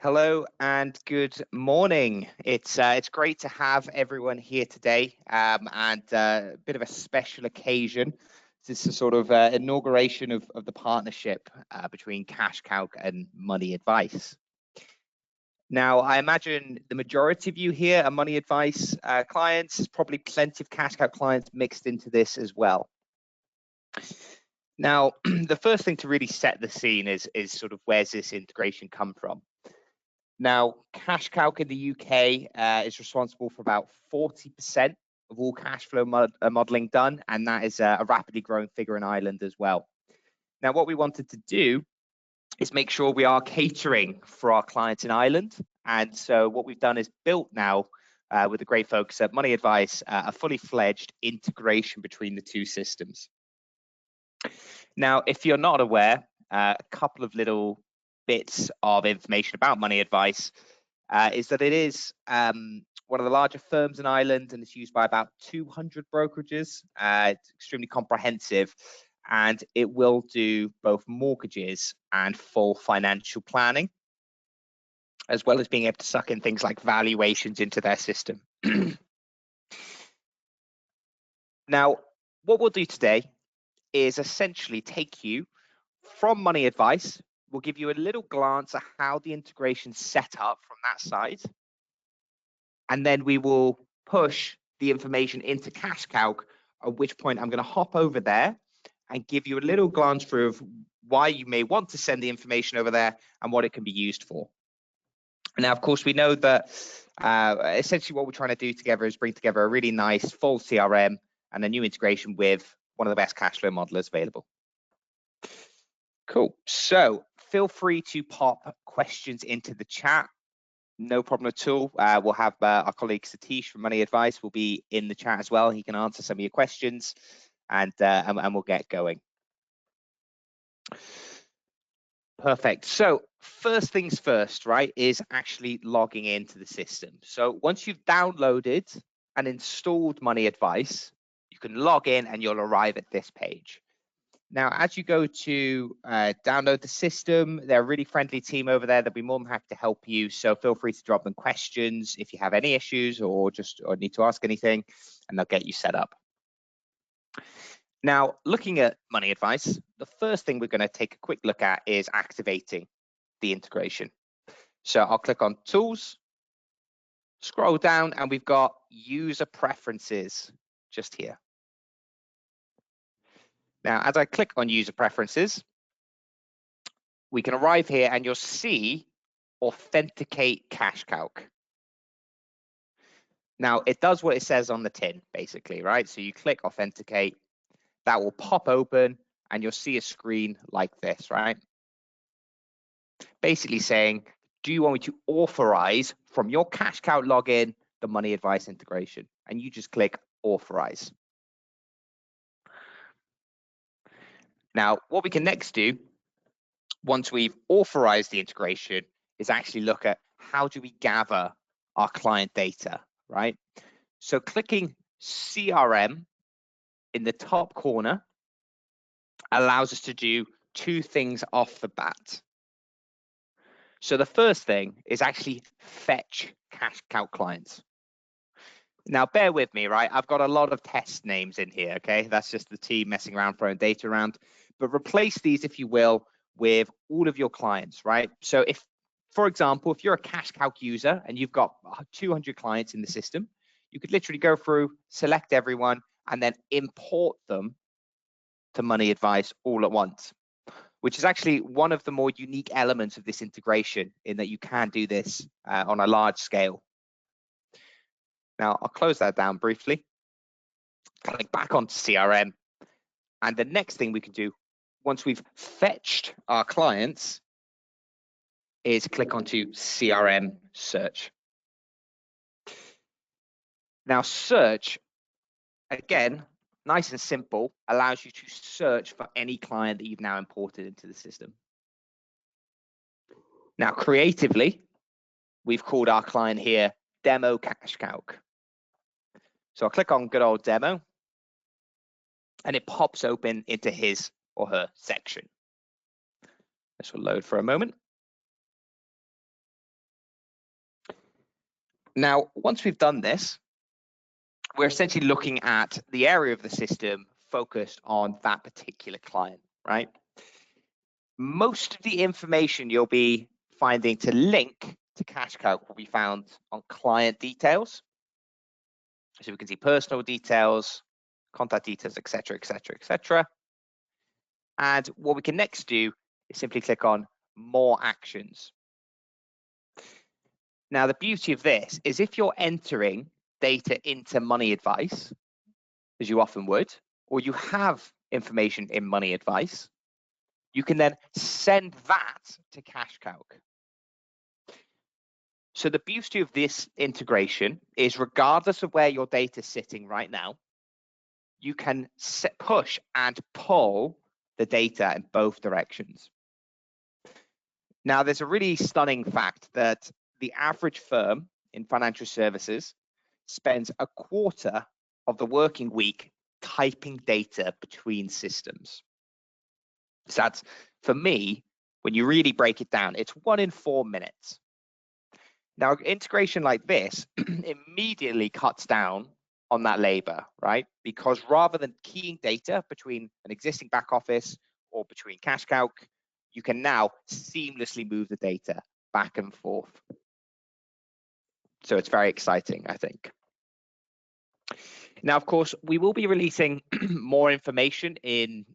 Hello and good morning. It's great to have everyone here today, and a bit of a special occasion. This is a sort of inauguration of the partnership between CashCalc and Money Advice. Now, I imagine the majority of you here are Money Advice clients. There's probably plenty of CashCalc clients mixed into this as well. Now, the first thing to really set the scene is sort of where's this integration come from? Now, CashCalc in the UK is responsible for about 40% of all cash flow modeling done, and that is a rapidly growing figure in Ireland as well. Now, what we wanted to do is make sure we are catering for our clients in Ireland. And so what we've done is built now, with a great focus at Money Advice, a fully fledged integration between the two systems. Now, if you're not aware, a couple of little bits of information about Money Advice is that it is one of the larger firms in Ireland, and it's used by about 200 brokerages. It's extremely comprehensive, and it will do both mortgages and full financial planning, as well as being able to suck in things like valuations into their system. Now, what we'll do today is essentially take you from Money Advice. We'll give you a little glance at how the integration's set up from that side. And then we will push the information into CashCalc, at which point I'm going to hop over there and give you a little glance through of why you may want to send the information over there and what it can be used for. Now, of course, we know that essentially what we're trying to do together is bring together a really nice full CRM and a new integration with one of the best cash flow modelers available. Cool. So feel free to pop questions into the chat. No problem at all. We'll have our colleague Satish from Money Advice will be in the chat as well. He can answer some of your questions, and we'll get going. Perfect. So first things first, right, is actually logging into the system. So once you've downloaded and installed Money Advice, you can log in and you'll arrive at this page. Now, as you go to download the system, they're a really friendly team over there. They'll be more than happy to help you. So feel free to drop them questions if you have any issues or need to ask anything, and they'll get you set up. Now, looking at Money Advice, the first thing we're going to take a quick look at is activating the integration. So I'll click on Tools, scroll down, and we've got User Preferences just here. Now, as I click on User Preferences, we can arrive here and you'll see Authenticate CashCalc. Now, it does what it says on the tin, basically, right? So you click Authenticate, that will pop open and you'll see a screen like this, right? Basically saying, do you want me to authorize from your CashCalc login the Money Advice integration? And you just click Authorize. Now, what we can next do, once we've authorized the integration, is actually look at how do we gather our client data, right? So clicking CRM in the top corner allows us to do two things off the bat. So the first thing is actually fetch CashCalc clients. Now, bear with me, right? I've got a lot of test names in here, okay? That's just the team messing around, throwing data around. But replace these, if you will, with all of your clients, right? So if, for example, if you're a CashCalc user and you've got 200 clients in the system, you could literally go through, select everyone, and then import them to Money Advice all at once, which is actually one of the more unique elements of this integration, in that you can do this on a large scale. Now, I'll close that down briefly, click back onto CRM, and the next thing we can do, once we've fetched our clients, is click onto CRM Search. Now, Search, again, nice and simple, allows you to search for any client that you've now imported into the system. Now, creatively, we've called our client here Demo CashCalc. So I'll click on good old Demo, and it pops open into his or her section. This will load for a moment. Now, once we've done this, we're essentially looking at the area of the system focused on that particular client, right? Most of the information you'll be finding to link to CashCalc will be found on client details. So we can see personal details, contact details, etc., etc., etc. And what we can next do is simply click on more actions. Now, the beauty of this is if you're entering data into money advice, as you often would, or you have information in money advice, you can then send that to CashCalc. So the beauty of this integration is regardless of where your data is sitting right now, you can push and pull the data in both directions. Now, there's a really stunning fact that the average firm in financial services spends a quarter of the working week typing data between systems. So that's, for me, when you really break it down, it's 1 in 4 minutes. Now, integration like this immediately cuts down on that labor, right? Because rather than keying data between an existing back office or between CashCalc, you can now seamlessly move the data back and forth. So it's very exciting, I think. Now, of course, we will be releasing more information in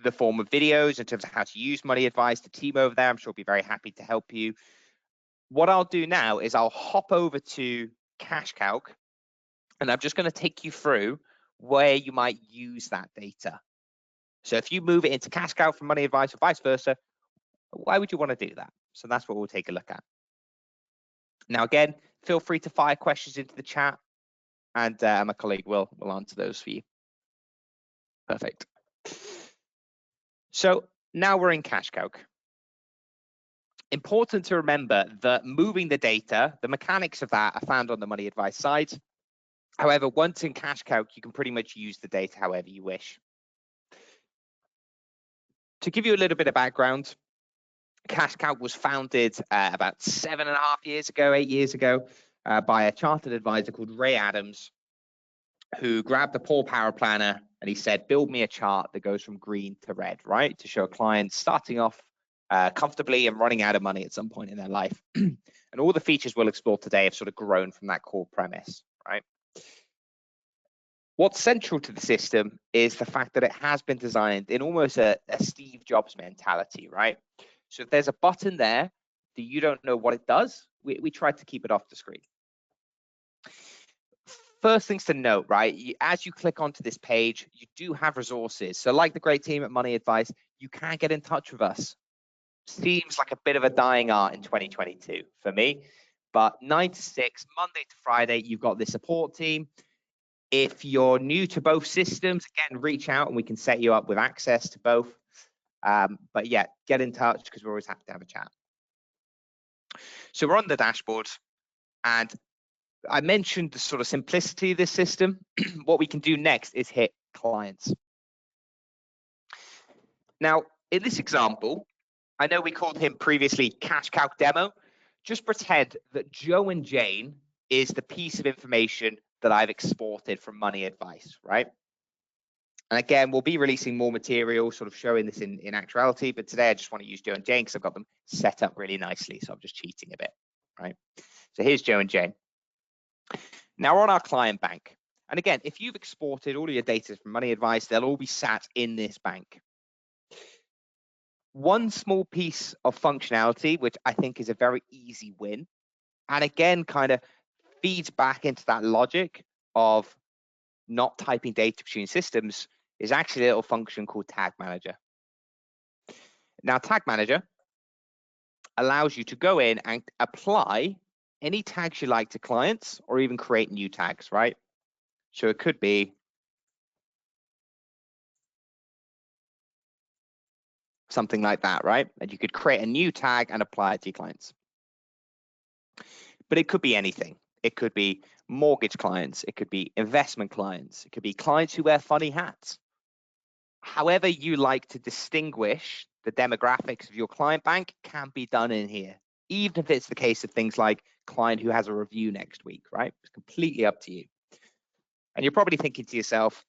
the form of videos in terms of how to use money advice. The team over there, I'm sure, will be very happy to help you. What I'll do now is I'll hop over to CashCalc, and I'm just going to take you through where you might use that data. So if you move it into CashCalc from money advice or vice versa, why would you want to do that? So that's what we'll take a look at. Now, again, feel free to fire questions into the chat, and my colleague will answer those for you. Perfect. So now we're in CashCalc. Important to remember that moving the data, the mechanics of that are found on the money advice side. However, once in CashCalc, you can pretty much use the data however you wish. To give you a little bit of background, CashCalc was founded about 7.5 years ago, 8 years ago, by a chartered advisor called Ray Adams, who grabbed the Paul Power Planner and he said, build me a chart that goes from green to red, right? To show clients starting off comfortably and running out of money at some point in their life. And all the features we'll explore today have sort of grown from that core premise, right? What's central to the system is the fact that it has been designed in almost a Steve Jobs mentality, right? So if there's a button there that you don't know what it does, we try to keep it off the screen. First things to note, right? As you click onto this page, you do have resources. So like the great team at Money Advice, you can get in touch with us. Seems like a bit of a dying art in 2022 for me, but 9 to 6, Monday to Friday, you've got the support team. If you're new to both systems, again, reach out and we can set you up with access to both. But yeah, get in touch because we're always happy to have a chat. So we're on the dashboard, and I mentioned the sort of simplicity of this system. What we can do next is hit clients. Now, in this example, I know we called him previously CashCalc Demo. Just pretend that Joe and Jane is the piece of information that I've exported from Money Advice, right? And again, we'll be releasing more material, sort of showing this in actuality, but today I just want to use Joe and Jane because I've got them set up really nicely, so I'm just cheating a bit, right? So here's Joe and Jane. Now we're on our client bank. And again, if you've exported all of your data from Money Advice, they'll all be sat in this bank. One small piece of functionality, which I think is a very easy win, and again, kind of feeds back into that logic of not typing data between systems, is actually a little function called Tag Manager. Now, Tag Manager allows you to go in and apply any tags you like to clients or even create new tags, right? So it could be something like that, right? And you could create a new tag and apply it to your clients. But it could be anything. It could be mortgage clients. It could be investment clients. It could be clients who wear funny hats. However you like to distinguish the demographics of your client bank can be done in here. even if it's the case of things like client who has a review next week, right? It's completely up to you. And you're probably thinking to yourself,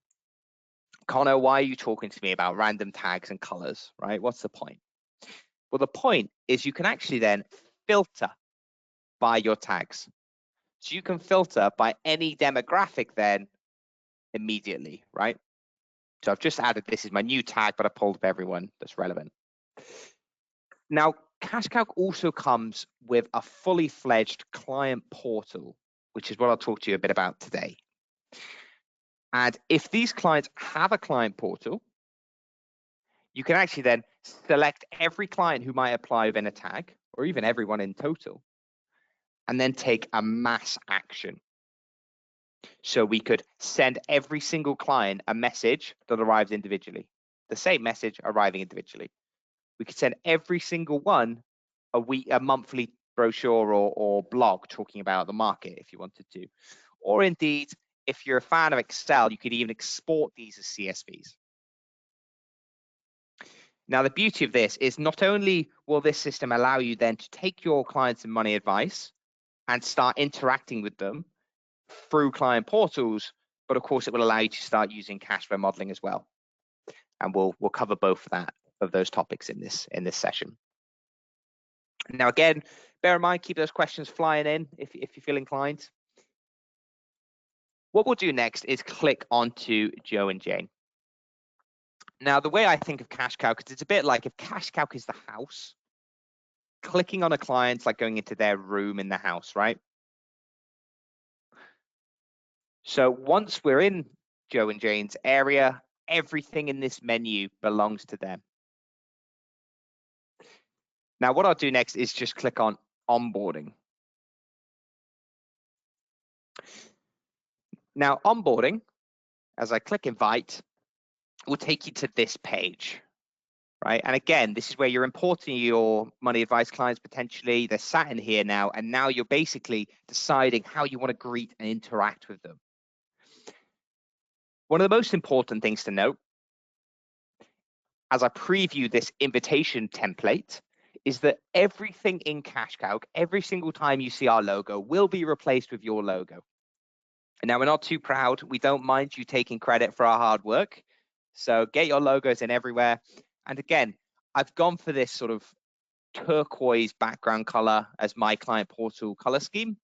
Connor, why are you talking to me about random tags and colors, right? What's the point? Well, the point is you can actually then filter by your tags. So you can filter by any demographic then immediately, right? So I've just added, this is my new tag, but I pulled up everyone that's relevant. Now, CashCalc also comes with a fully fledged client portal, which is what I'll talk to you a bit about today. And if these clients have a client portal, you can actually then select every client who might apply within a tag, or even everyone in total, and then take a mass action. So we could send every single client a message that arrives individually, the same message arriving individually. We could send every single one a monthly brochure or blog talking about the market if you wanted to. Or indeed, if you're a fan of Excel, you could even export these as CSVs. Now, the beauty of this is not only will this system allow you then to take your clients and money advice and start interacting with them through client portals, but of course it will allow you to start using cash flow modeling as well. And we'll cover both of those topics in this session. Now, again, bear in mind, keep those questions flying in if you feel inclined. What we'll do next is click onto Joe and Jane. Now, the way I think of CashCalc is it's a bit like if CashCalc is the house, clicking on a client's like going into their room in the house, right? So once we're in Joe and Jane's area, everything in this menu belongs to them. Now, what I'll do next is just click on onboarding. Now, onboarding, as I click invite, will take you to this page, right? And again, this is where you're importing your money advice clients potentially. They're sat in here now, and now you're basically deciding how you want to greet and interact with them. One of the most important things to note, as I preview this invitation template, is that everything in CashCalc, every single time you see our logo, will be replaced with your logo. And now, we're not too proud. We don't mind you taking credit for our hard work. So get your logos in everywhere. And again, I've gone for this sort of turquoise background color as my client portal color scheme.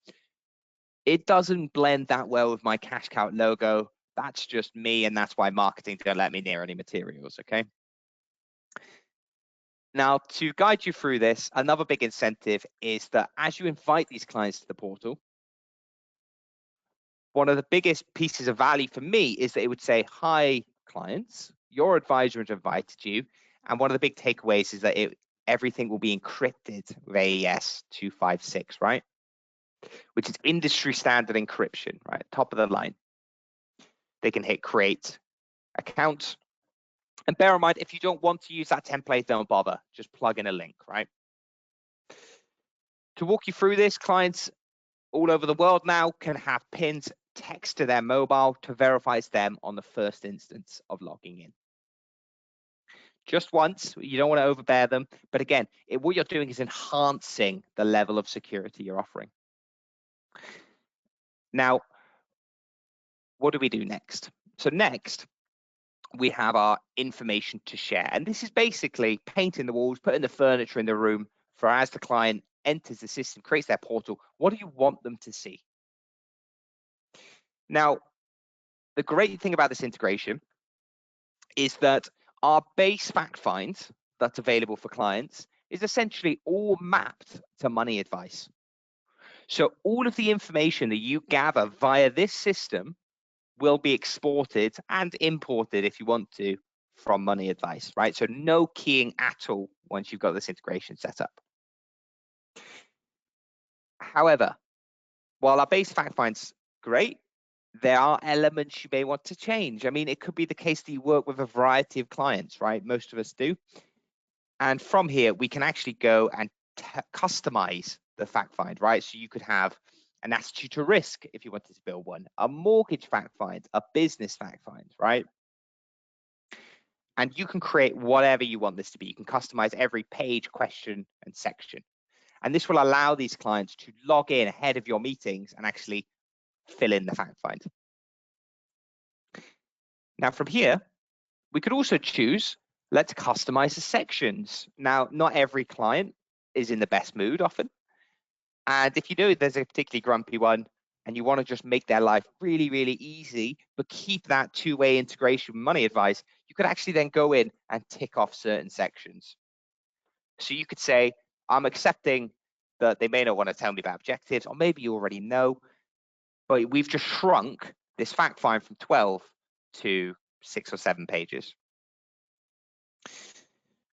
It doesn't blend that well with my CashCalc logo. That's just me, and that's why marketing don't let me near any materials, okay? Now, to guide you through this, another big incentive is that as you invite these clients to the portal, one of the biggest pieces of value for me is that it would say, hi, clients, your advisor has invited you. And one of the big takeaways is that everything will be encrypted with AES 256, right? Which is industry standard encryption, right? Top of the line. They can hit create account. And bear in mind, if you don't want to use that template, don't bother. Just plug in a link, right? To walk you through this, clients all over the world now can have pins text to their mobile to verify it's them on the first instance of logging in. Just once, you don't want to overbear them. But again, what you're doing is enhancing the level of security you're offering. Now, what do we do next? So next, we have our information to share. And this is basically painting the walls, putting the furniture in the room for as the client enters the system, creates their portal, what do you want them to see? Now, the great thing about this integration is that our base fact find that's available for clients is essentially all mapped to money advice. So all of the information that you gather via this system will be exported and imported if you want to from money advice, right? So no keying at all once you've got this integration set up. However, while our base fact find's great, there are elements you may want to change. I mean, it could be the case that you work with a variety of clients, right? Most of us do. And from here, we can actually go and customize the fact find, right? So you could have an attitude to risk if you wanted to build one, a mortgage fact find, a business fact find, right? And you can create whatever you want this to be. You can customize every page, question, and section. And this will allow these clients to log in ahead of your meetings and actually fill in the fact find. Now from here, we could also choose, let's customize the sections. Now, not every client is in the best mood often. And if you know there's a particularly grumpy one and you want to just make their life really, really easy, but keep that two-way integration with money advice, you could actually then go in and tick off certain sections. So you could say, I'm accepting that they may not want to tell me about objectives, or maybe you already know, but we've just shrunk this fact find from 12 to 6 or 7 pages.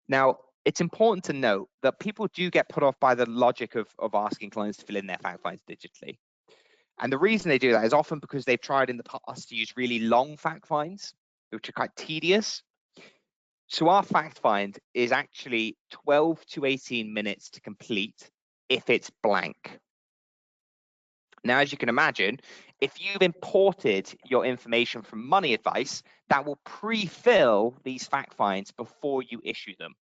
Now, it's important to note that people do get put off by the logic of asking clients to fill in their fact finds digitally. And the reason they do that is often because they've tried in the past to use really long fact finds, which are quite tedious. So our fact find is actually 12 to 18 minutes to complete if it's blank. Now, as you can imagine, if you've imported your information from money advice, that will pre-fill these fact finds before you issue them.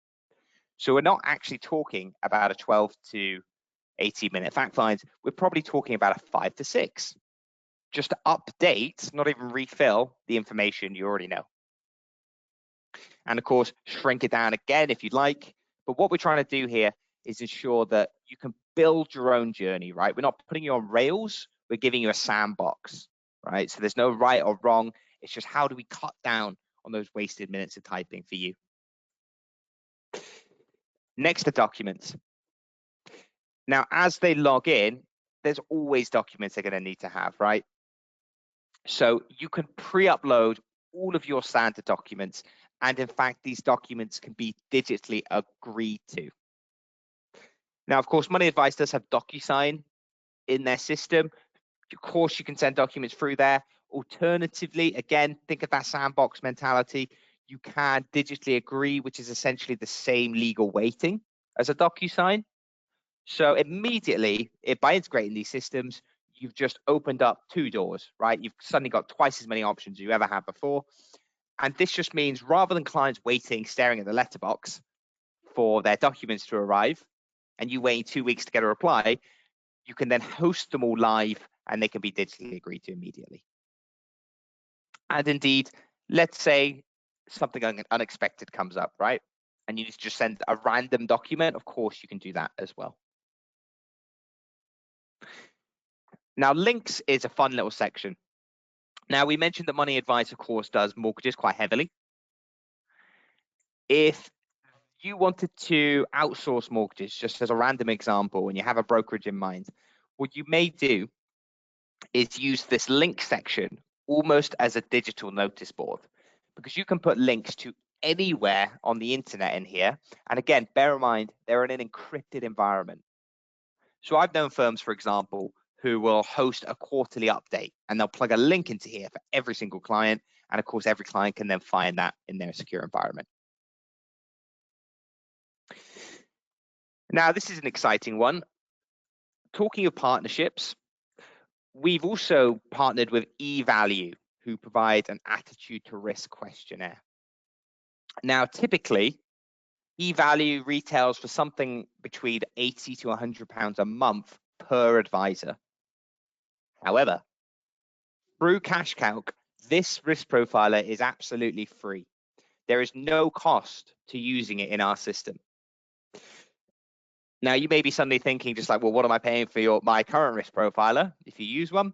So we're not actually talking about a 12 to 18-minute fact find. We're probably talking about a 5 to 6. Just to update, not even refill the information you already know. And of course, shrink it down again if you'd like. But what we're trying to do here is ensure that you can build your own journey, right? We're not putting you on rails. We're giving you a sandbox, right? So there's no right or wrong. It's just how do we cut down on those wasted minutes of typing for you. Next, the documents. Now, as they log in, there's always documents they're going to need to have, right? So you can pre-upload all of your standard documents. And in fact, these documents can be digitally agreed to. Now, of course, Money Advice does have DocuSign in their system. Of course, you can send documents through there. Alternatively, again, think of that sandbox mentality. You can digitally agree, which is essentially the same legal weighting as a DocuSign. So immediately, by integrating these systems, you've just opened up 2 doors, right? You've suddenly got twice as many options you ever had before. And this just means rather than clients waiting, staring at the letterbox for their documents to arrive, and you waiting 2 weeks to get a reply, you can then host them all live and they can be digitally agreed to immediately. And indeed, let's say something unexpected comes up, right? And you need to just send a random document. Of course, you can do that as well. Now, links is a fun little section. Now, we mentioned that Money Advice, of course, does mortgages quite heavily. If you wanted to outsource mortgages, just as a random example, and you have a brokerage in mind, what you may do is use this link section almost as a digital notice board, because you can put links to anywhere on the internet in here. And again, bear in mind, they're in an encrypted environment. So I've known firms, for example, who will host a quarterly update and they'll plug a link into here for every single client. And of course, every client can then find that in their secure environment. Now, this is an exciting one. Talking of partnerships, we've also partnered with eValue, who provide an attitude to risk questionnaire. Now, typically, eValue retails for something between £80 to £100 a month per advisor. However, through CashCalc, this risk profiler is absolutely free. There is no cost to using it in our system. Now, you may be suddenly thinking just like, well, what am I paying for my current risk profiler if you use one?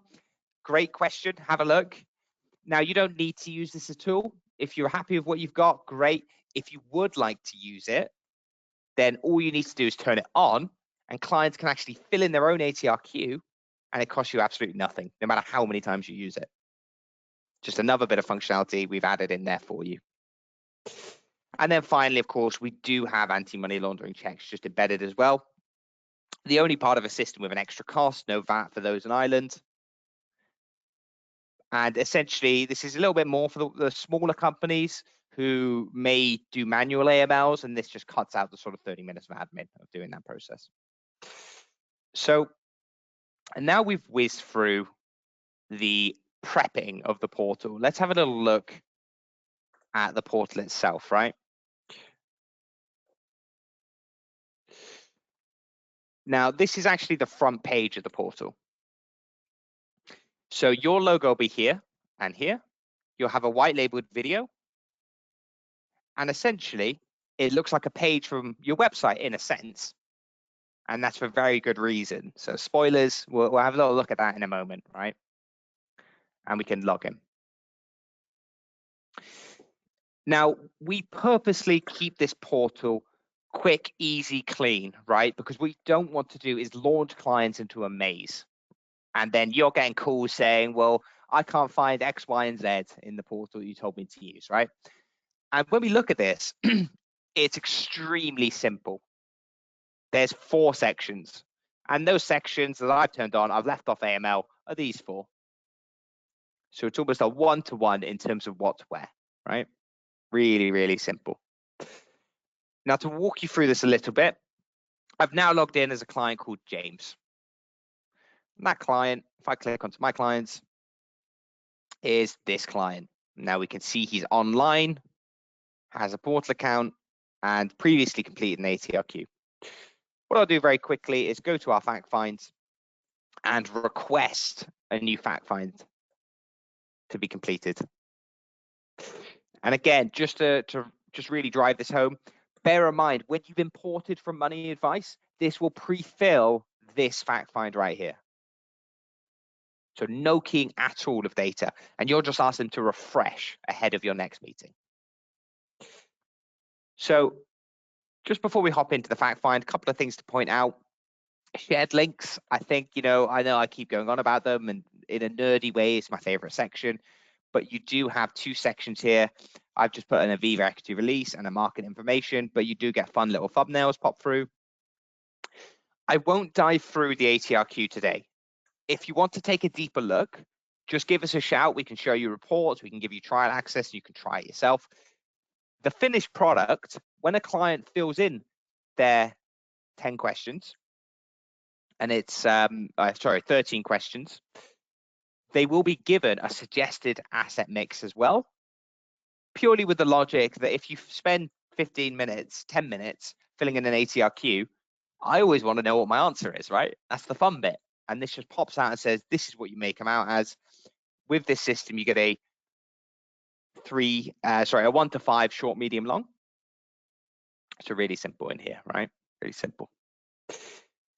Great question. Have a look. Now, you don't need to use this at all. If you're happy with what you've got, great. If you would like to use it, then all you need to do is turn it on, and clients can actually fill in their own ATRQ, and it costs you absolutely nothing, no matter how many times you use it. Just another bit of functionality we've added in there for you. And then finally, of course, we do have anti-money laundering checks just embedded as well. The only part of a system with an extra cost, no VAT for those in Ireland. And essentially, this is a little bit more for the smaller companies who may do manual AMLs, and this just cuts out the sort of 30 minutes of admin of doing that process. So, and now we've whizzed through the prepping of the portal. Let's have a little look at the portal itself, right? Now, this is actually the front page of the portal. So your logo will be here and here. You'll have a white labeled video. And essentially, it looks like a page from your website in a sense. And that's for very good reason. So spoilers, we'll have a little look at that in a moment, right? And we can log in. Now, we purposely keep this portal quick, easy, clean, right? Because what we don't want to do is launch clients into a maze. And then you're getting calls saying, well, I can't find X, Y, and Z in the portal you told me to use, right? And when we look at this, it's extremely simple. There's 4 sections. And those sections that I've turned on, I've left off AML, are these 4. So it's almost a one-to-one in terms of what to wear, right? Really, really simple. Now, to walk you through this a little bit, I've now logged in as a client called James. And that client, if I click onto my clients, is this client. Now we can see he's online, has a portal account, and previously completed an ATRQ. What I'll do very quickly is go to our fact finds and request a new fact find to be completed. And again, just to really drive this home, bear in mind, when you've imported from Money Advice, this will pre-fill this fact find right here. So no keying at all of data, and you'll just ask them to refresh ahead of your next meeting. So just before we hop into the fact find, a couple of things to point out. Shared links, I think, I know I keep going on about them, and in a nerdy way, it's my favorite section, but you do have 2 sections here. I've just put an Aviva equity release and a market information, but you do get fun little thumbnails pop through. I won't dive through the ATRQ today. If you want to take a deeper look, just give us a shout. We can show you reports. We can give you trial access. You can try it yourself. The finished product, when a client fills in their 10 questions, and it's 13 questions, they will be given a suggested asset mix as well, purely with the logic that if you spend 15 minutes, 10 minutes filling in an ATRQ, I always want to know what my answer is, right? That's the fun bit. And this just pops out and says, this is what you may come out as. With this system, you get a 1 to 5 short, medium, long. So really simple in here, right? Really simple.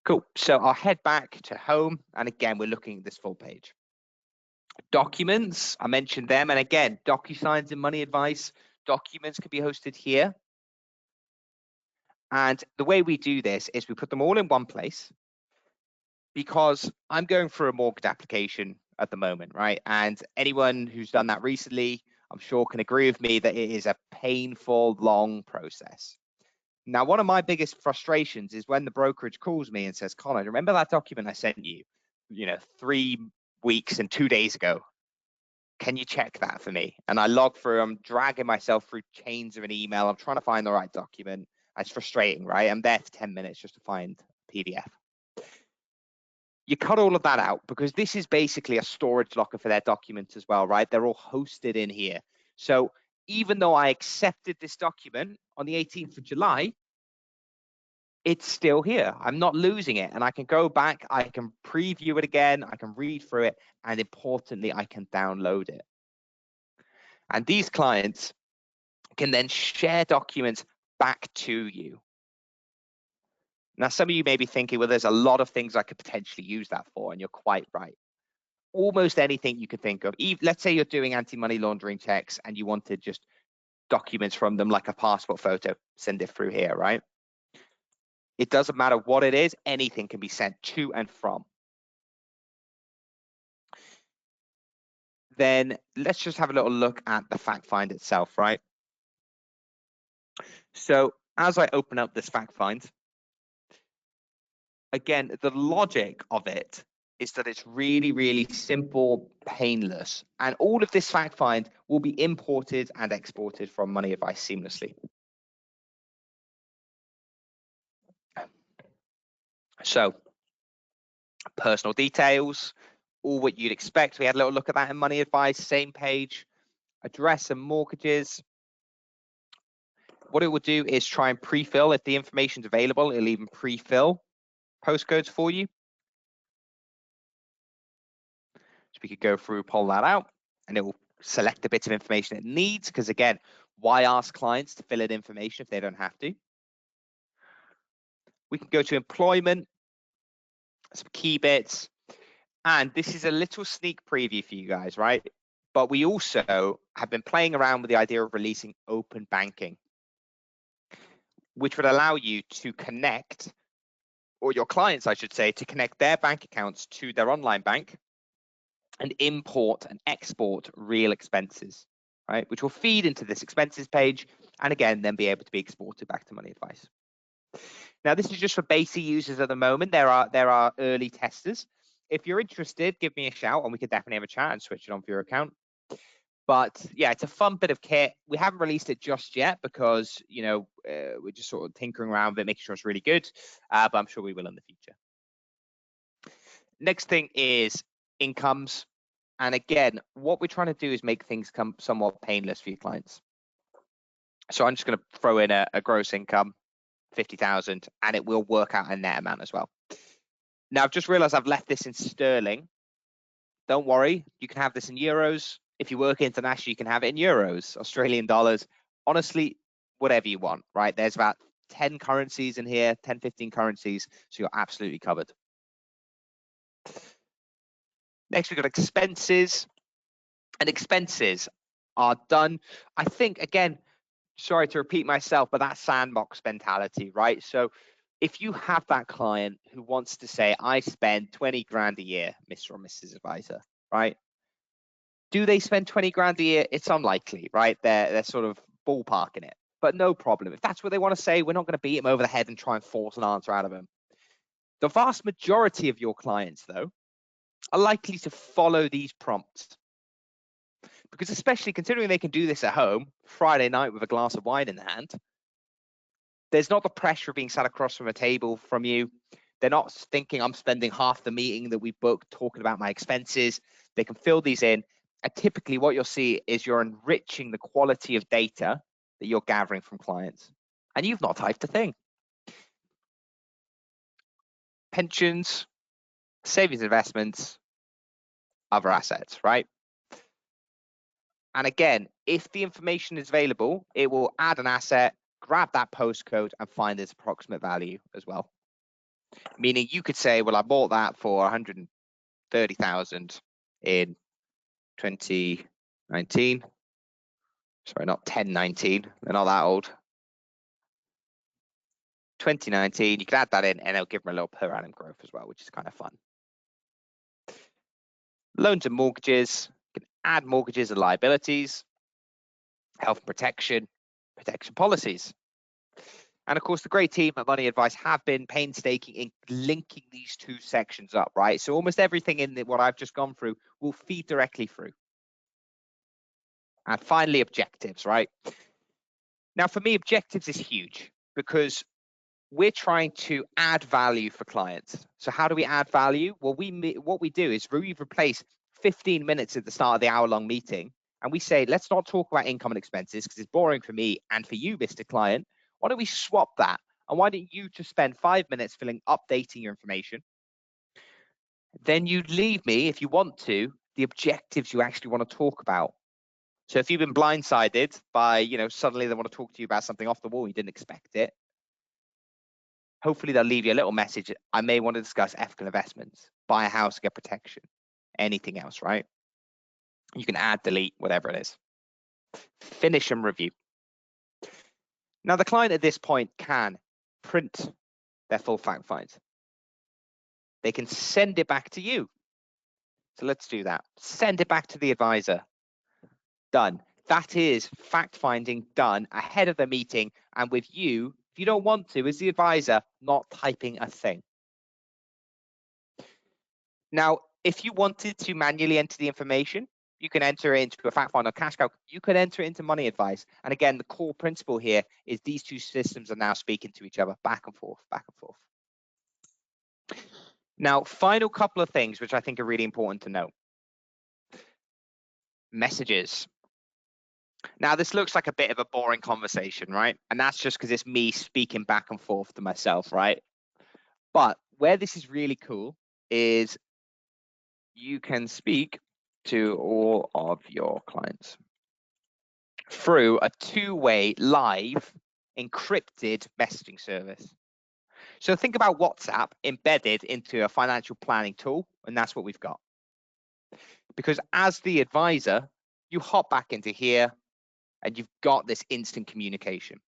Cool. So I'll head back to home. And again, we're looking at this full page. Documents, I mentioned them. And again, DocuSigns and Money Advice. Documents can be hosted here. And the way we do this is we put them all in one place, because I'm going through a mortgage application at the moment, right? And anyone who's done that recently, I'm sure can agree with me that it is a painful, long process. Now, one of my biggest frustrations is when the brokerage calls me and says, Colin, remember that document I sent you, 3 weeks and 2 days ago? Can you check that for me? And I log through, I'm dragging myself through chains of an email. I'm trying to find the right document. It's frustrating, right? I'm there for 10 minutes just to find a PDF. You cut all of that out, because this is basically a storage locker for their documents as well, right? They're all hosted in here. So even though I accepted this document on the 18th of July, it's still here. I'm not losing it. And I can go back, I can preview it again, I can read through it, and importantly, I can download it. And these clients can then share documents back to you. Now, some of you may be thinking, well, there's a lot of things I could potentially use that for, and you're quite right. Almost anything you could think of. Let's say you're doing anti-money laundering checks and you wanted just documents from them, like a passport photo, send it through here, right? It doesn't matter what it is, anything can be sent to and from. Then let's just have a little look at the fact find itself, right? So as I open up this fact find, again, the logic of it is that it's really, really simple, painless. And all of this fact find will be imported and exported from Money Advice seamlessly. So personal details, all what you'd expect. We had a little look at that in Money Advice, same page. Address and mortgages. What it will do is try and pre-fill. If the information's available, it'll even pre-fill. postcodes for you. So we could go through, pull that out, and it will select the bits of information it needs, because again, why ask clients to fill in information if they don't have to? We can go to employment, some key bits, and this is a little sneak preview for you guys, right? But we also have been playing around with the idea of releasing open banking, which would allow you to connect, or your clients, I should say, to connect their bank accounts to their online bank and import and export real expenses, right? Which will feed into this expenses page, and again, then be able to be exported back to Money Advice. Now, this is just for beta users at the moment. There are early testers. If you're interested, give me a shout and we could definitely have a chat and switch it on for your account. But yeah, it's a fun bit of kit. We haven't released it just yet because, you know, we're just sort of tinkering around with it, making sure it's really good, but I'm sure we will in the future. Next thing is incomes. And again, what we're trying to do is make things come somewhat painless for your clients. So I'm just going to throw in a gross income, 50,000, and it will work out a net amount as well. Now, I've just realized I've left this in sterling. Don't worry, you can have this in euros. If you work internationally, you can have it in euros, Australian dollars. Honestly, whatever you want, right? There's about 10 currencies in here, 10, 15 currencies, so you're absolutely covered. Next, we've got expenses. And expenses are done, I think, again, sorry to repeat myself, but that sandbox mentality, right? So if you have that client who wants to say, I spend 20 grand a year, Mr. or Mrs. Advisor, right? Do they spend 20 grand a year? It's unlikely, right? They're sort of ballparking it, but no problem. If that's what they want to say, we're not going to beat them over the head and try and force an answer out of them. The vast majority of your clients, though, are likely to follow these prompts. Because especially considering they can do this at home, Friday night with a glass of wine in the hand, there's not the pressure of being sat across from a table from you. They're not thinking I'm spending half the meeting that we've booked talking about my expenses. They can fill these in. And typically what you'll see is you're enriching the quality of data that you're gathering from clients. And you've not typed a thing. Pensions, savings, investments, other assets, right? And again, if the information is available, it will add an asset, grab that postcode and find its approximate value as well. Meaning you could say, well, I bought that for 130,000 in 2019. Sorry, not 1019. They're not that old. 2019, you can add that in and it'll give them a little per annum growth as well, which is kind of fun. Loans and mortgages, you can add mortgages and liabilities, health and protection policies. And of course, the great team at Money Advice have been painstaking in linking these two sections up, right? So almost everything in what I've just gone through will feed directly through. And finally, objectives, right? Now, for me, objectives is huge because we're trying to add value for clients. So how do we add value? Well, what we do is we replace 15 minutes at the start of the hour-long meeting, and we say, let's not talk about income and expenses because it's boring for me and for you, Mr. Client. Why don't we swap that? And why don't you just spend 5 minutes updating your information? Then you leave me, if you want to, the objectives you actually want to talk about. So if you've been blindsided by, you know, suddenly they want to talk to you about something off the wall, you didn't expect it. Hopefully they'll leave you a little message. I may want to discuss ethical investments, buy a house, get protection, anything else, right? You can add, delete, whatever it is. Finish and review. Now, the client at this point can print their full fact finds. They can send it back to you. So let's do that. Send it back to the advisor. Done. That is fact finding done ahead of the meeting and with you, if you don't want to, as the advisor, not typing a thing. Now, if you wanted to manually enter the information, you can enter it into a fact find or CashCalc. You can enter it into Money Advice. And again, the core principle here is these two systems are now speaking to each other back and forth, back and forth. Now, final couple of things which I think are really important to know. Messages. Now, this looks like a bit of a boring conversation, right? And that's just because it's me speaking back and forth to myself, right? But where this is really cool is you can speak to all of your clients through a two-way live encrypted messaging service. So think about WhatsApp embedded into a financial planning tool, and that's what we've got. Because as the advisor, you hop back into here and you've got this instant communication.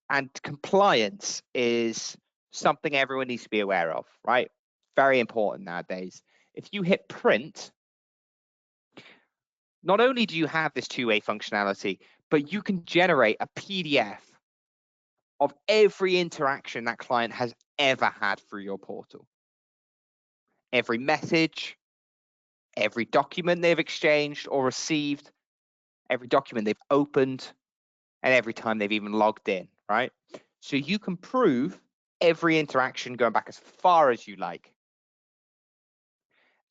And compliance is something everyone needs to be aware of, right? Very important nowadays. If you hit print, not only do you have this two-way functionality, but you can generate a PDF of every interaction that client has ever had through your portal. Every message, every document they've exchanged or received, every document they've opened, and every time they've even logged in, right? So you can prove every interaction going back as far as you like.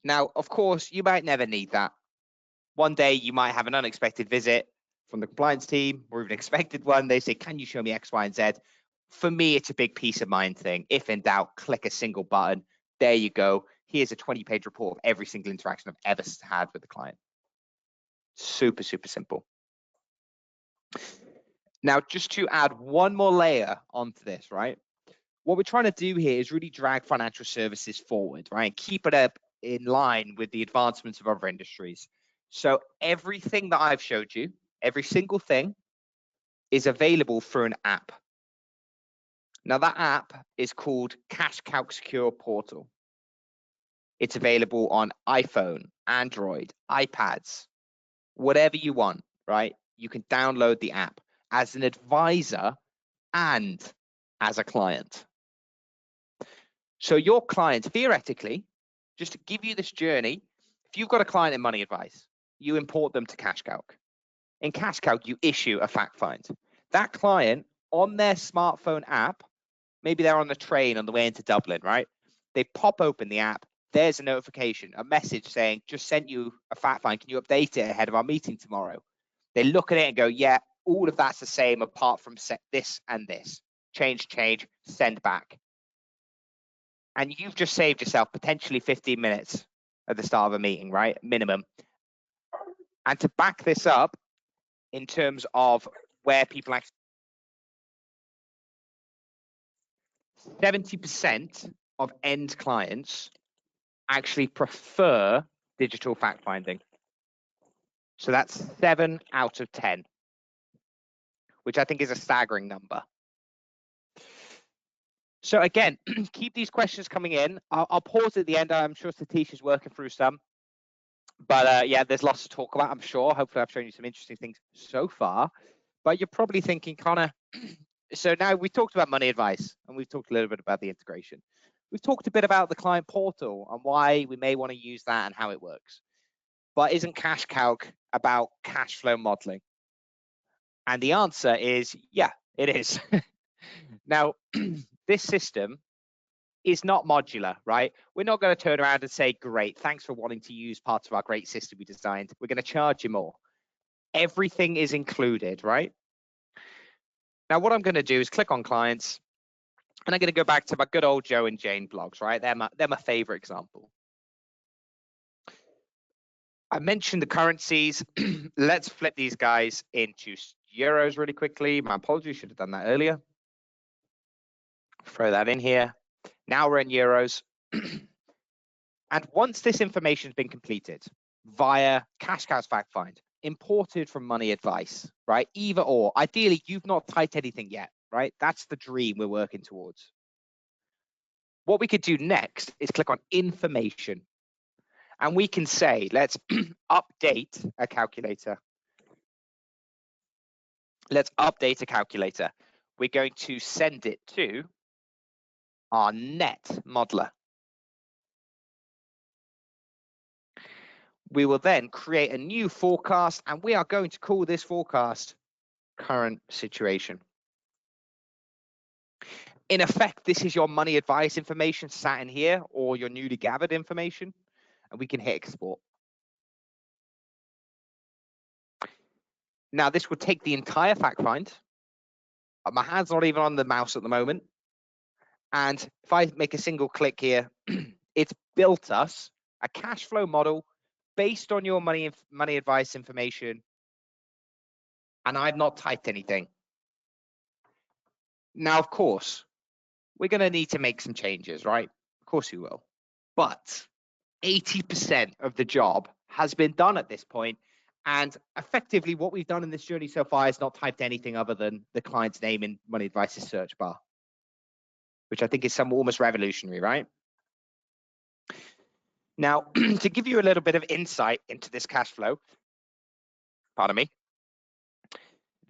Now, of course, you might never need that. One day you might have an unexpected visit from the compliance team or even expected one. They say, can you show me X, Y, and Z? For me, it's a big peace of mind thing. If in doubt, click a single button. There you go. Here's a 20-page report of every single interaction I've ever had with the client. Super, super simple. Now, just to add one more layer onto this, right? What we're trying to do here is really drag financial services forward, right? Keep it up in line with the advancements of other industries. So everything that I've showed you, every single thing is available through an app. Now that app is called CashCalc Secure Portal. It's available on iPhone, Android, iPads, whatever you want, right? You can download the app as an advisor and as a client. So your client, theoretically, just to give you this journey, if you've got a client in money advice, you import them to CashCalc. In CashCalc, you issue a fact find. That client on their smartphone app, maybe they're on the train on the way into Dublin, right? They pop open the app. There's a notification, a message saying, just sent you a fact find. Can you update it ahead of our meeting tomorrow? They look at it and go, yeah, all of that's the same apart from this and this. Change, send back. And you've just saved yourself potentially 15 minutes at the start of a meeting, right? Minimum. And to back this up in terms of where people actually, 70% of end clients actually prefer digital fact finding. So that's 7 out of 10, which I think is a staggering number. So again, keep these questions coming in. I'll pause at the end. I'm sure Satish is working through some. But yeah, there's lots to talk about, I'm sure. Hopefully I've shown you some interesting things so far. But you're probably thinking, Connor, so now we've talked about money advice and we've talked a little bit about the integration. We've talked a bit about the client portal and why we may want to use that and how it works. But isn't CashCalc about cash flow modeling? And the answer is, yeah, it is. Now, this system is not modular, right? We're not going to turn around and say, great, thanks for wanting to use parts of our great system we designed. We're going to charge you more. Everything is included, right? Now, what I'm going to do is click on clients, and I'm going to go back to my good old Joe and Jane blogs, right? They're my favorite example. I mentioned the currencies. Let's flip these guys into euros really quickly. My apologies, should have done that earlier. Throw that in here. Now we're in euros. And once this information has been completed via CashCalc's fact find, imported from money advice, right? Either or. Ideally, you've not typed anything yet, right? That's the dream we're working towards. What we could do next is click on information. And we can say, let's update a calculator. Let's update a calculator. We're going to send it to our net modeler. We will then create a new forecast, and we are going to call this forecast current situation. In effect, this is your money advice information sat in here or your newly gathered information, and we can hit export. Now, this will take the entire fact find. My hand's not even on the mouse at the moment. And if I make a single click here, it's built us a cash flow model based on your money advice information, and I've not typed anything. Now, of course, we're going to need to make some changes, right? Of course we will. But 80% of the job has been done at this point. And effectively, what we've done in this journey so far is not typed anything other than the client's name in Money Advice's search bar, which I think is almost revolutionary, right? Now, to give you a little bit of insight into this cash flow, pardon me,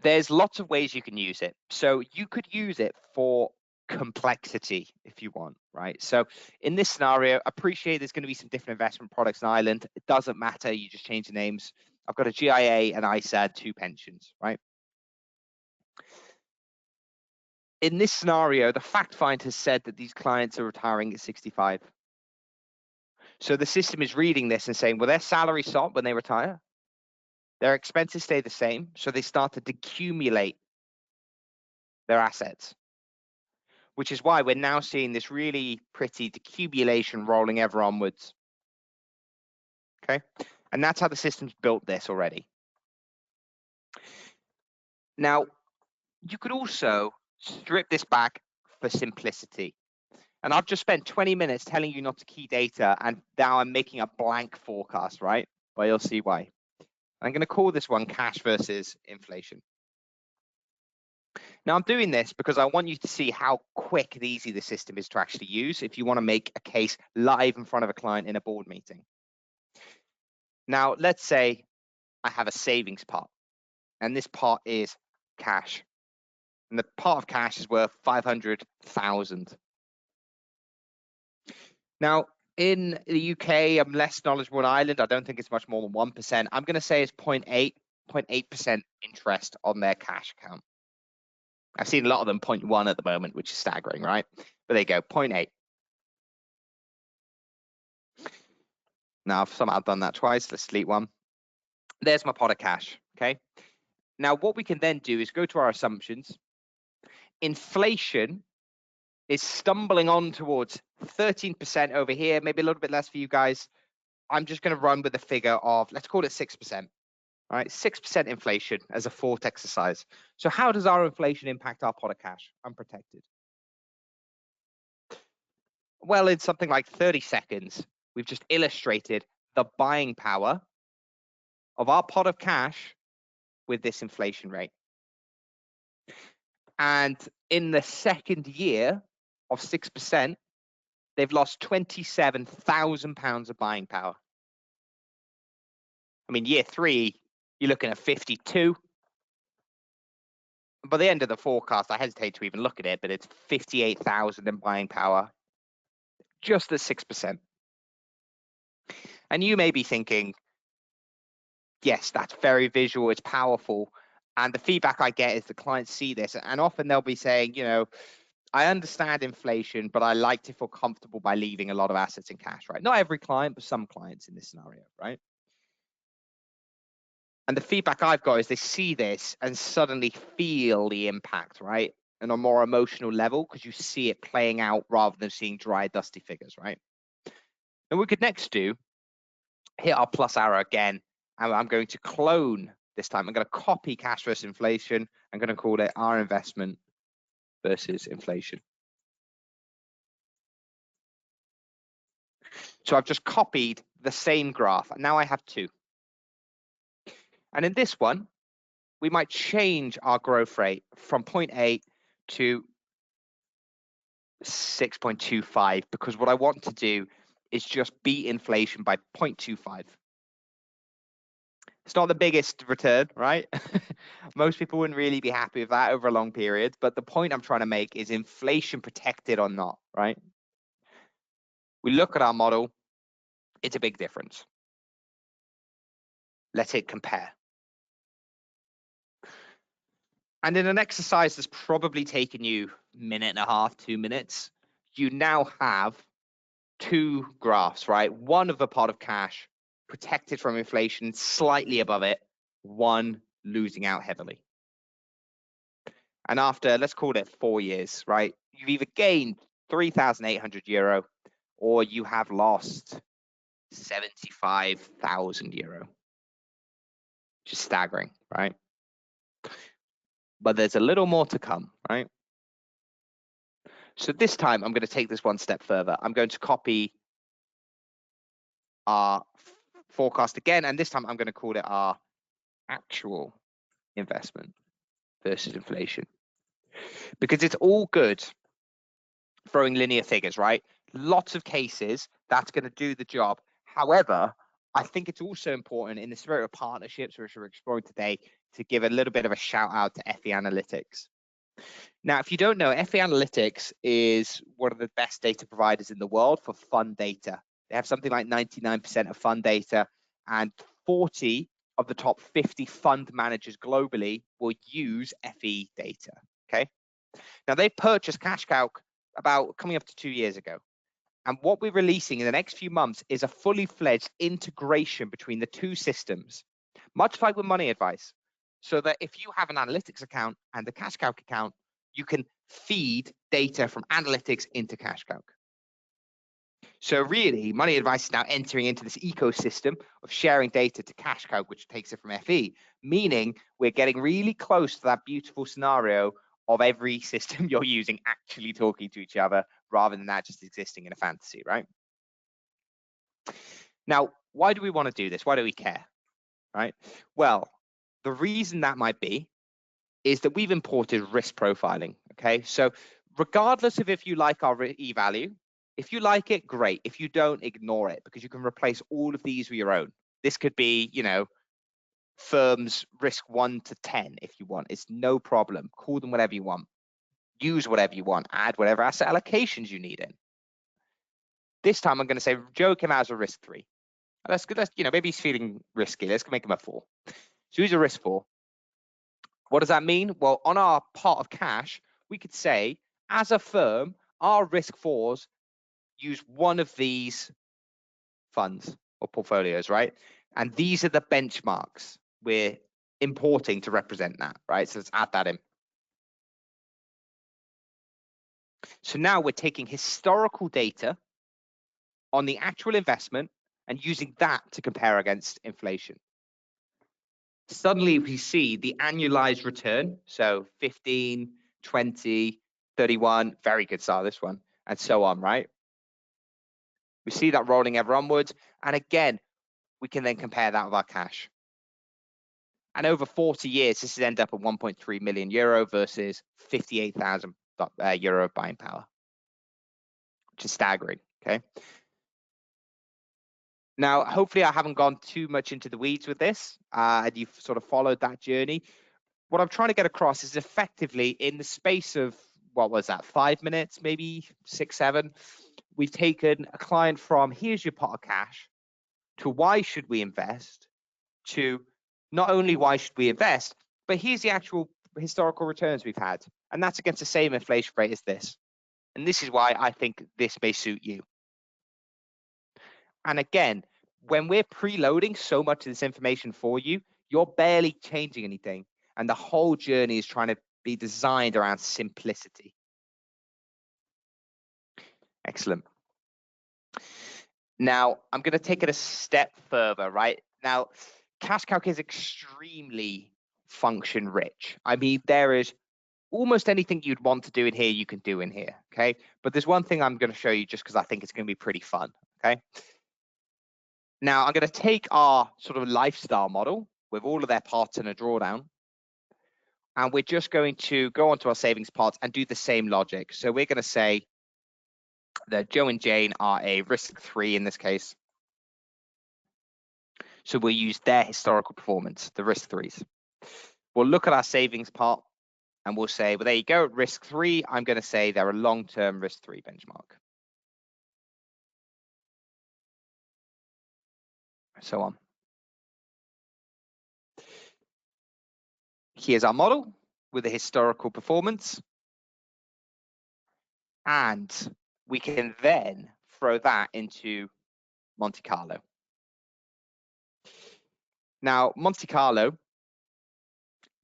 there's lots of ways you can use it. So you could use it for complexity if you want, right? So in this scenario, appreciate there's going to be some different investment products in Ireland. It doesn't matter. You just change the names. I've got a GIA, an ISA, 2 pensions, right? In this scenario, the fact find has said that these clients are retiring at 65. So the system is reading this and saying, well, their salary stop when they retire. Their expenses stay the same. So they start to decumulate their assets, which is why we're now seeing this really pretty decumulation rolling ever onwards. Okay. And that's how the system's built this already. Now, you could also strip this back for simplicity. And I've just spent 20 minutes telling you not to key data, and now I'm making a blank forecast, right? Well, you'll see why. I'm going to call this one cash versus inflation. Now, I'm doing this because I want you to see how quick and easy the system is to actually use if you want to make a case live in front of a client in a board meeting. Now, let's say I have a savings pot, and this pot is cash. And the pot of cash is worth 500,000. Now, in the UK, I'm less knowledgeable in Ireland. I don't think it's much more than 1%. I'm going to say it's 0.8% interest on their cash account. I've seen a lot of them 0.1 at the moment, which is staggering, right? But there you go, 0.8. Now, I've somehow done that twice. Let's delete one. There's my pot of cash, okay? Now, what we can then do is go to our assumptions. Inflation is stumbling on towards 13% over here, maybe a little bit less for you guys. I'm just going to run with a figure of, let's call it 6%. All right, 6% inflation as a thought exercise. So how does our inflation impact our pot of cash unprotected? Well, in something like 30 seconds, we've just illustrated the buying power of our pot of cash with this inflation rate. And in the second year of 6%, they've lost £27,000 of buying power. I mean, year 3, you're looking at 52. By the end of the forecast, I hesitate to even look at it, but it's 58,000 in buying power, just at 6%. And you may be thinking, yes, that's very visual, it's powerful. And the feedback I get is the clients see this, and often they'll be saying, you know, I understand inflation, but I like to feel comfortable by leaving a lot of assets in cash, right? Not every client, but some clients in this scenario, right? And the feedback I've got is they see this and suddenly feel the impact, right? And on a more emotional level, because you see it playing out rather than seeing dry, dusty figures, right? And we could next do, hit our plus arrow again, and I'm going to clone this time. I'm going to copy cash versus inflation. I'm going to call it our investment versus inflation. So I've just copied the same graph. Now I have 2. And in this one, we might change our growth rate from 0.8 to 6.25, because what I want to do is just beat inflation by 0.25. It's not the biggest return, right? Most people wouldn't really be happy with that over a long period. But the point I'm trying to make is inflation protected or not, right? We look at our model, it's a big difference. Let's hit compare. And in an exercise that's probably taken you a minute and a half, 2 minutes, you now have 2 graphs, right? One of a pot of cash protected from inflation, slightly above it, one losing out heavily. And after, let's call it 4 years, right? You've either gained €3,800, or you have lost €75,000, which is staggering, right? But there's a little more to come, right? So this time I'm going to take this one step further. I'm going to copy our forecast again, and this time I'm going to call it our actual investment versus inflation, because it's all good throwing linear figures, right? Lots of cases that's going to do the job. However, I think it's also important in the spirit of partnerships, which we're exploring today, to give a little bit of a shout out to FE Analytics. Now, if you don't know, FE Analytics is one of the best data providers in the world for fund data. They have something like 99% of fund data, and 40 of the top 50 fund managers globally will use FE data, okay? Now, they purchased CashCalc about coming up to 2 years ago. And what we're releasing in the next few months is a fully fledged integration between the two systems, much like with money advice, so that if you have an analytics account and the CashCalc account, you can feed data from analytics into CashCalc. So really, money advice is now entering into this ecosystem of sharing data to CashCalc, which takes it from FE, meaning we're getting really close to that beautiful scenario of every system you're using actually talking to each other, rather than that just existing in a fantasy, right? Now, why do we want to do this? Why do we care, right? Well, the reason that might be is that we've imported risk profiling, okay? So regardless of if you like our e-value, if you like it, great. If you don't, ignore it, because you can replace all of these with your own. This could be, you know, firms risk 1 to 10 if you want. It's no problem. Call them whatever you want. Use whatever you want. Add whatever asset allocations you need in. This time I'm going to say Joe came out as a risk 3. Let's, you know, maybe he's feeling risky. Let's make him a 4. So he's a risk 4. What does that mean? Well, on our pot of cash, we could say, as a firm, our risk 4s use one of these funds or portfolios, right? And these are the benchmarks we're importing to represent that, right? So let's add that in. So now we're taking historical data on the actual investment and using that to compare against inflation. Suddenly we see the annualized return, so 15, 20, 31, very good start, this one, and so on, right? We see that rolling ever onwards, and again, we can then compare that with our cash. And over 40 years, this has ended up at 1.3 million euro versus 58,000 euro buying power, which is staggering, okay? Now, hopefully I haven't gone too much into the weeds with this, and you've sort of followed that journey. What I'm trying to get across is effectively in the space of, what was that, 5 minutes, maybe 6, 7, we've taken a client from here's your pot of cash to why should we invest, to not only why should we invest, but here's the actual historical returns we've had. And that's against the same inflation rate as this. And this is why I think this may suit you. And again, when we're preloading so much of this information for you, you're barely changing anything. And the whole journey is trying to be designed around simplicity. Excellent. Now, I'm going to take it a step further, right? Now, CashCalc is extremely function rich. I mean, there is almost anything you'd want to do in here, you can do in here, okay? But there's one thing I'm going to show you just because I think it's going to be pretty fun, okay? Now, I'm going to take our sort of lifestyle model with all of their parts in a drawdown, and we're just going to go onto our savings parts and do the same logic. So we're going to say that Joe and Jane are a risk 3 in this case. So we'll use their historical performance, the risk 3s. We'll look at our savings part and we'll say, well, there you go, risk 3. I'm going to say they're a long-term risk 3 benchmark. So on. Here's our model with the historical performance. And we can then throw that into Monte Carlo. Now, Monte Carlo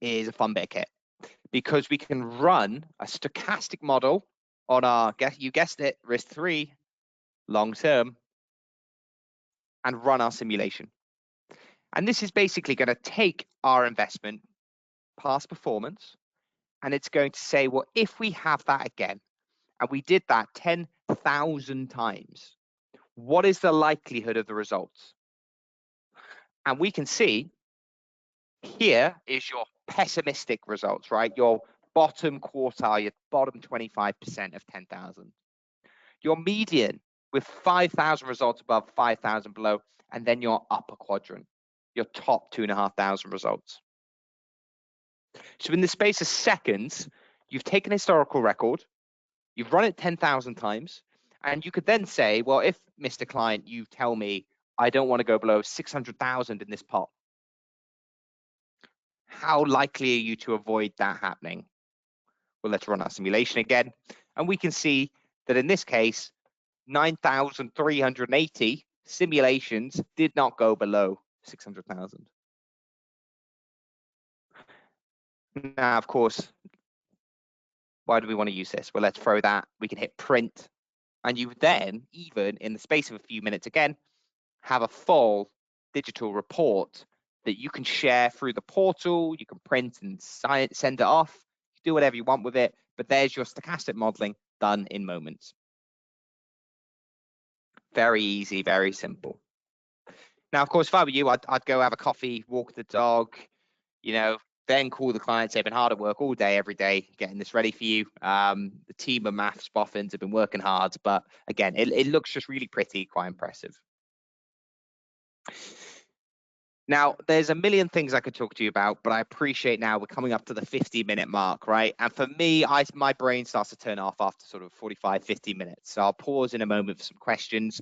is a fun bit of kit because we can run a stochastic model on our, you guessed it, risk 3, long term, and run our simulation. And this is basically going to take our investment, past performance, and it's going to say, well, if we have that again, and we did that 10,000 times, what is the likelihood of the results? And we can see here is your pessimistic results, right? Your bottom quartile, your bottom 25% of 10,000. Your median with 5,000 results above, 5,000 below, and then your upper quadrant, your top 2,500 results. So in the space of seconds, you've taken a historical record, you've run it 10,000 times, and you could then say, well, if, Mr. Client, you tell me I don't want to go below 600,000 in this pot, how likely are you to avoid that happening? Well, let's run our simulation again. And we can see that in this case, 9,380 simulations did not go below 600,000. Now, of course, why do we want to use this? Well, let's throw that. We can hit print. And you then, even in the space of a few minutes again, have a full digital report that you can share through the portal. You can print and send it off. Do whatever you want with it. But there's your stochastic modeling done in moments. Very easy, very simple. Now, of course, if I were you, I'd go have a coffee, walk the dog, then call the clients. They've been hard at work all day, every day, getting this ready for you. The team of maths boffins have been working hard, but again, it looks just really pretty, quite impressive. Now, there's a million things I could talk to you about, but I appreciate now we're coming up to the 50-minute mark, right? And for me, my brain starts to turn off after sort of 45, 50 minutes. So I'll pause in a moment for some questions.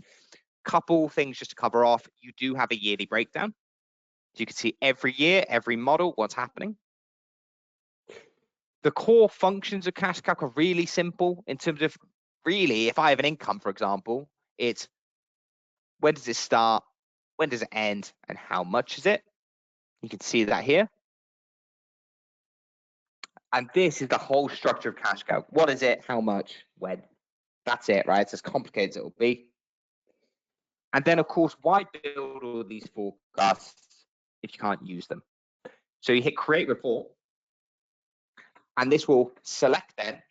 Couple things just to cover off. You do have a yearly breakdown. So you can see every year, every model, what's happening. The core functions of CashCalc are really simple in terms of, really, if I have an income, for example, it's when does it start, when does it end, and how much is it? You can see that here. And this is the whole structure of CashCalc. What is it, how much, when? That's it, right? It's as complicated as it will be. And then, of course, why build all these forecasts if you can't use them? So you hit create report, and this will select then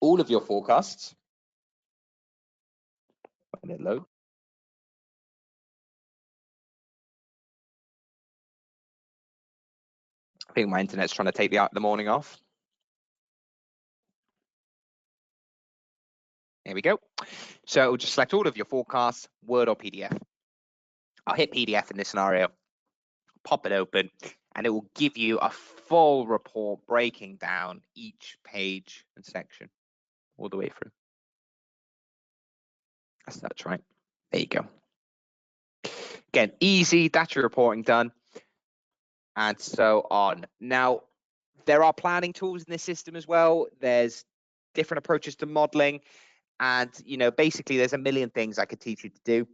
all of your forecasts. When it loads. I think my internet's trying to take the morning off. There we go. So it will just select all of your forecasts, Word or PDF. I'll hit PDF in this scenario, pop it open, and it will give you a full report breaking down each page and section all the way through. That's right. There you go. Again, easy, that's your reporting done, and so on. Now, there are planning tools in this system as well. There's different approaches to modeling, and basically there's a million things I could teach you to do.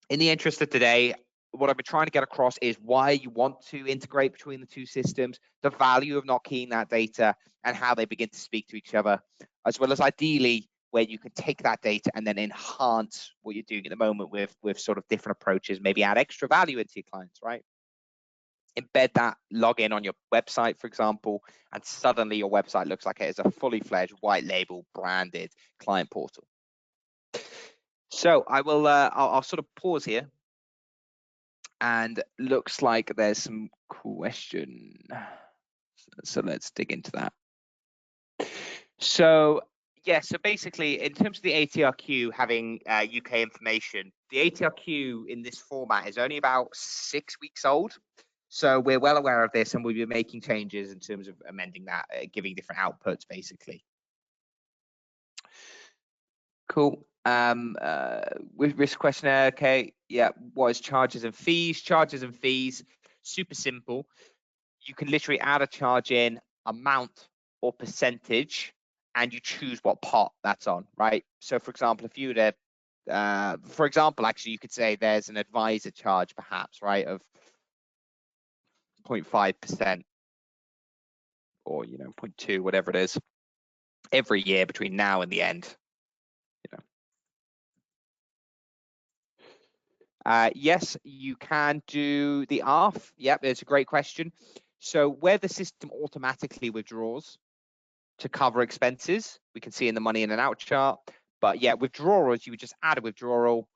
In the interest of today, what I've been trying to get across is why you want to integrate between the two systems, the value of not keying that data, and how they begin to speak to each other, as well as ideally where you can take that data and then enhance what you're doing at the moment with sort of different approaches, maybe add extra value into your clients, right? Embed that login on your website, for example, and suddenly your website looks like it is a fully fledged white label branded client portal. So I will, I'll sort of pause here, and looks like there's some question. So let's dig into that. So yeah, so basically in terms of the ATRQ having UK information, the ATRQ in this format is only about 6 weeks old. So we're well aware of this, and we'll be making changes in terms of amending that, giving different outputs basically. Cool. With risk questionnaire, okay, yeah, what is charges and fees? Charges and fees, super simple. You can literally add a charge in, amount or percentage, and you choose what pot that's on, right? So for example, if you were to, for example, actually, you could say there's an advisor charge perhaps, right, of 0.5% or, 0.2, whatever it is. every year between now and the end. Yes, you can do the ARF. Yep, it's a great question. So where the system automatically withdraws to cover expenses, we can see in the money in and out chart. But yeah, withdrawals, you would just add a withdrawal.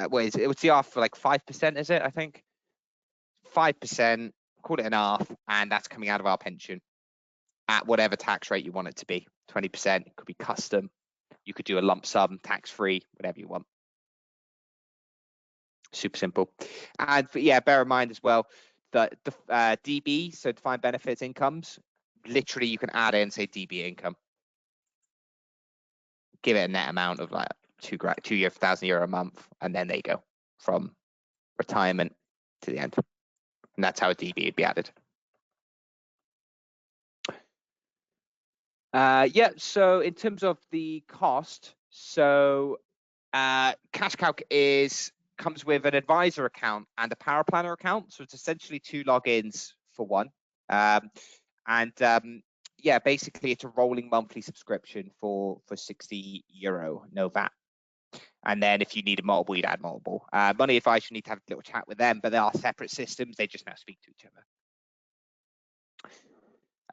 What is it? What's the ARF for, like 5%, is it? I think 5%, call it an ARF, and that's coming out of our pension at whatever tax rate you want it to be. 20%, it could be custom. You could do a lump sum, tax-free, whatever you want. Super simple. And yeah, bear in mind as well that the DB, so defined benefits incomes, literally you can add in, say, DB income. Give it a net amount of like €2,000 a month, and then they go from retirement to the end. And that's how a DB would be added. Yeah, so in terms of the cost, so CashCalc comes with an advisor account and a power planner account. So it's essentially 2 logins for one. Yeah, basically it's a rolling monthly subscription for €60, no VAT. And then if you needed multiple, you'd add multiple. Money advice, you need to have a little chat with them, but they are separate systems. They just now speak to each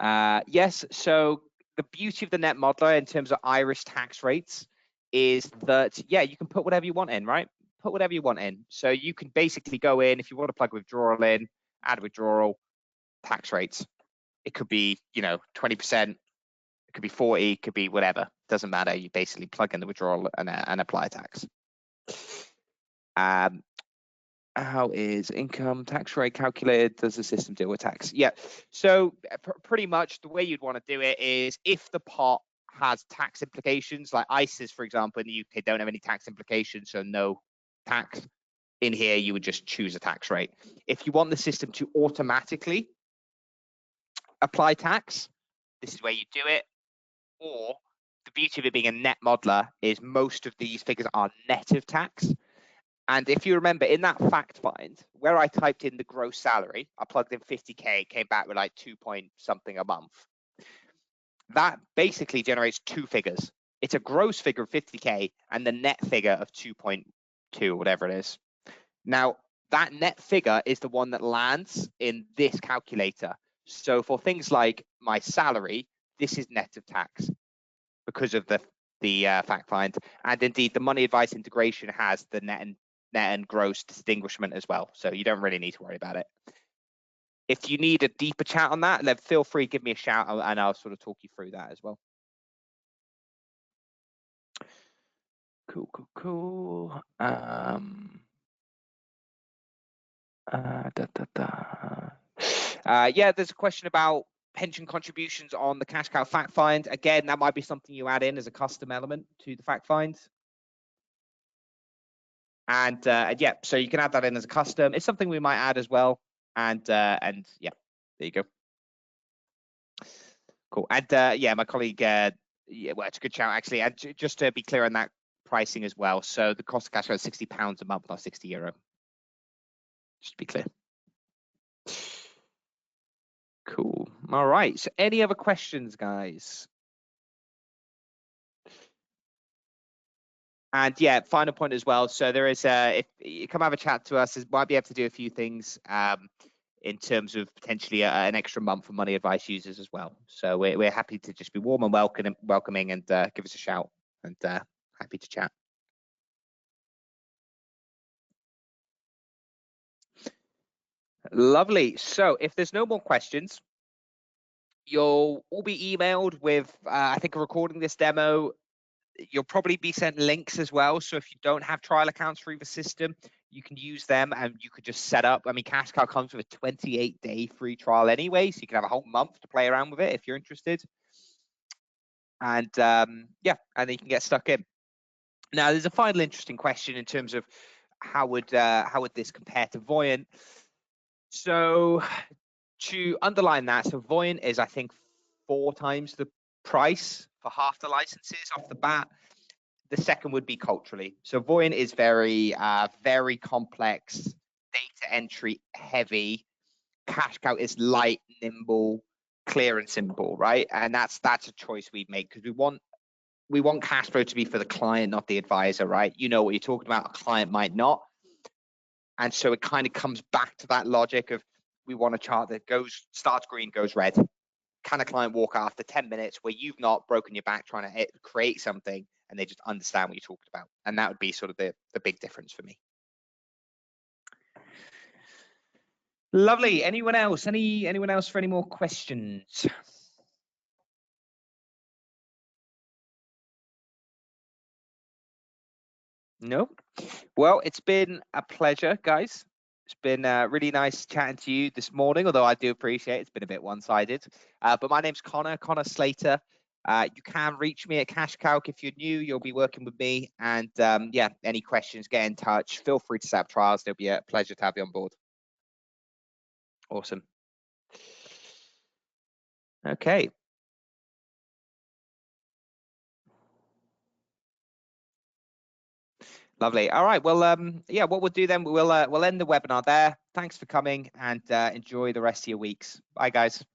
other. Yes, so the beauty of the net modeler in terms of Irish tax rates is that, yeah, you can put whatever you want in, right? Put whatever you want in. So you can basically go in, if you want to plug withdrawal in, add withdrawal, tax rates. It could be, 20%, it could be 40, it could be whatever. Doesn't matter. You basically plug in the withdrawal and apply tax. How is income tax rate calculated? Does the system deal with tax? Yeah. So pretty much the way you'd want to do it is if the pot has tax implications, like ISAs, for example, in the UK don't have any tax implications, so no tax. In here, you would just choose a tax rate. If you want the system to automatically apply tax, this is where you do it. Or the beauty of it being a net modeler is most of these figures are net of tax. And if you remember in that fact find, where I typed in the gross salary, I plugged in 50K, came back with like 2 point something a month. That basically generates 2 figures. It's a gross figure of 50K and the net figure of 2.2, whatever it is. Now, that net figure is the one that lands in this calculator. So for things like my salary, this is net of tax because of the fact find. And indeed, the money advice integration has the net and gross distinguishment as well. So you don't really need to worry about it. If you need a deeper chat on that, then feel free, give me a shout and I'll sort of talk you through that as well. Cool. Yeah, there's a question about pension contributions on the CashCalc fact find. Again, that might be something you add in as a custom element to the fact find. And yeah, so you can add that in as a custom. It's something we might add as well. And yeah, there you go. Cool. And yeah, my colleague, yeah, well, it's a good shout actually. And just to be clear on that pricing as well. So the cost of CashCalc is £60 a month, not €60. Just to be clear. Cool. All right. So any other questions, guys? And yeah, final point as well. So there is if you come have a chat to us, might be able to do a few things in terms of potentially an extra month for money advice users as well. So we're happy to just be warm and welcoming and give us a shout and happy to chat. Lovely. So if there's no more questions, you'll all be emailed with, I think, a recording this demo. You'll probably be sent links as well. So if you don't have trial accounts through the system, you can use them and you could just set up. I mean, CashCalc comes with a 28-day free trial anyway, so you can have a whole month to play around with it if you're interested. And yeah, and then you can get stuck in. Now, there's a final interesting question in terms of how would this compare to Voyant? So to underline that, so Voyant is, I think, 4 times the price for half the licenses off the bat. The second would be culturally. So Voyant is very, very complex, data entry heavy. CashCalc is light, nimble, clear and simple, right? And that's a choice we make, because we want cash flow to be for the client, not the advisor, right? You know what you're talking about, a client might not. And so it kind of comes back to that logic of, we want a chart that starts green, goes red. Can a client walk after 10 minutes where you've not broken your back trying to create something, and they just understand what you're talking about? And that would be sort of the big difference for me. Lovely. Anyone else? Anyone else for any more questions? No? Well, it's been a pleasure, guys. It's been really nice chatting to you this morning, although I do appreciate it's been a bit one-sided. But my name's Connor Slater. You can reach me at CashCalc. If you're new, you'll be working with me. And yeah, any questions, get in touch. Feel free to set up trials. It'll be a pleasure to have you on board. Awesome. Okay. Lovely. All right. Well, yeah, what we'll do then, we'll end the webinar there. Thanks for coming, and enjoy the rest of your weeks. Bye, guys.